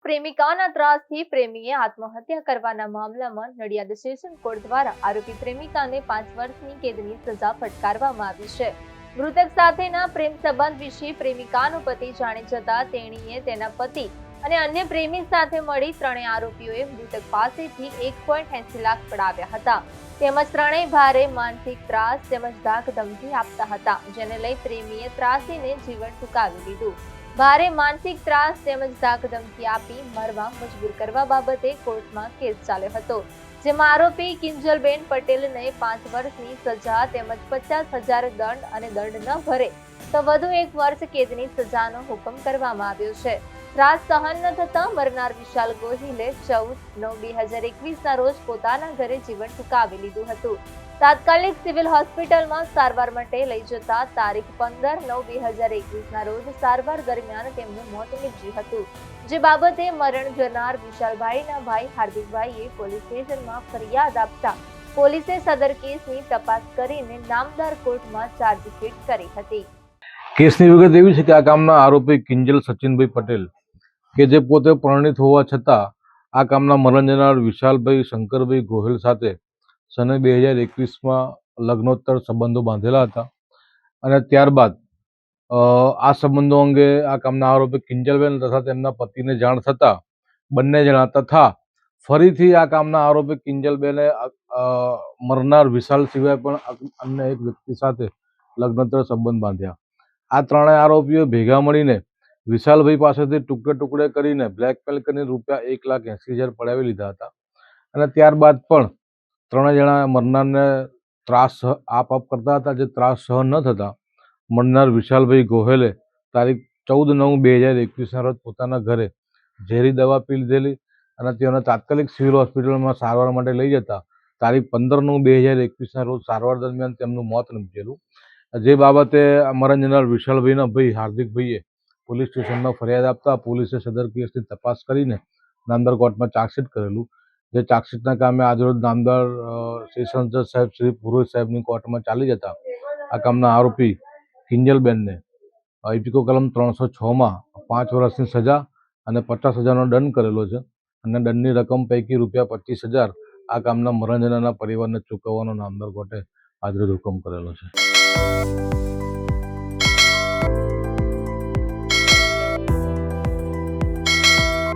પ્રેમિકાના ત્રાસથી પ્રેમીએ આત્મહત્યા કરવાના મામલામાં નડિયાદ સેશન કોર્ટ દ્વારા આરોપી પ્રેમિકાને 5 વર્ષની કેદની સજા ફટકારવામાં આવી છે. મૃતક સાથેના પ્રેમ સંબંધ વિશે પ્રેમિકાનો પતિ જાણી જતા તેણીએ તેના પતિ અને અન્ય પ્રેમી સાથે મળી ત્રણેય આરોપીઓએ મૃતક પાસેથી 1.80 લાખ પડાવ્યા હતા. તેમજ ત્રણેય ભારે માનસિક ત્રાસ તેમજ ધાક ધમકી આપતા હતા, જેને લઈ પ્રેમીએ ત્રાસીને જીવન ટૂંકાવી લીધું. ભારે માનસિક ત્રાસ તેમજ ધાક ધમકી આપી મરવા મજબૂર કરવા બાબતે કોર્ટમાં કેસ ચાલ્યો હતો, જેમાં આરોપી કિંજલબેન પટેલને 5 વર્ષની સજા તેમજ 50,000 દંડ અને દંડ ન ભરે તો વધુ 1 વર્ષ કેદની સજાનો હુકમ કરવામાં આવ્યો છે. ત્રાસ સહન ન થતા મરનાર વિશાલ ગોહિલે 14/9/2021 ના રોજ પોતાના ઘરે જીવન ટૂંકાવી લીધું હતું. તાત્કાલિક સિવિલ હોસ્પિટલમાં સારવાર માટે લઈ જતા તારીખ 15/9/2021 ના રોજ સારવાર દરમિયાન તેમનું મોત નીપજ્યું હતું. જે બાબતે મરણ જનાર વિશાલભાઈના ભાઈ હાર્દિકભાઈએ પોલીસ સ્ટેશનમાં ફરિયાદ આપતા પોલીસે સદર કેસની તપાસ કરીને નામદાર કોર્ટમાં ચાર્જશીટ કરી હતી. કેસની વિગત એવી છે કે આ કામના આરોપી કિંજલ સચિનભાઈ પટેલ કે જે પોતે પરણિત હોવા છતાં આ કામના મરણ જનાર વિશાલભાઈ શંકરભાઈ ગોહિલ સાથે સને 2021માં લગ્નોત્તર સંબંધો બાંધેલા હતા અને ત્યારબાદ આ સંબંધો અંગે આ કામના આરોપી કિંજલબેન તથા તેમના પતિને જાણ થતાં બંને જણા તથા ફરીથી આ કામના આરોપી કિંજલબેને મરનાર વિશાલ સિવાય પણ અન્ય એક વ્યક્તિ સાથે લગ્નોત્તર સંબંધ બાંધ્યા. આ ત્રણેય આરોપીઓ ભેગા મળીને વિશાલભાઈ પાસેથી ટુકડે ટુકડે કરીને બ્લેકમેલ કરીને ₹1,80,000 પડાવી લીધા હતા અને ત્યારબાદ પણ ત્રણેય જણા મરનારને ત્રાસ આપ કરતા હતા. જે ત્રાસ સહન ન થતા મરનાર વિશાલભાઈ ગોહેલે તારીખ 14/9/2021 રોજ પોતાના ઘરે ઝેરી દવા પી લીધેલી અને તેઓને તાત્કાલિક સિવિલ હોસ્પિટલમાં સારવાર માટે લઈ જતા તારીખ 15/9/2021 રોજ સારવાર દરમિયાન તેમનું મોત નીપજેલું. જે બાબતે મરણ જનાર વિશાલભાઈના ભાઈ હાર્દિકભાઈએ પોલીસ સ્ટેશનમાં ફરિયાદ આપતા પોલીસે સદર કેસની તપાસ કરીને નામદાર કોર્ટમાં ચાર્જશીટ કરેલું. જે ચાર્જશીટના કામે આજરોજ નામદાર સેશન જજ સાહેબ શ્રી પુરોહિત સાહેબની કોર્ટમાં ચાલી જતા આ કામના આરોપી કિંજલબેનને ઇપીકો કલમ 306માં 5 વર્ષની સજા અને 50,000નો દંડ કરેલો છે અને દંડની રકમ પૈકી ₹25,000 આ કામના મરણ જનારના પરિવારને ચૂકવવાનો નામદાર કોર્ટે આજરોજ હુકમ કરેલો છે.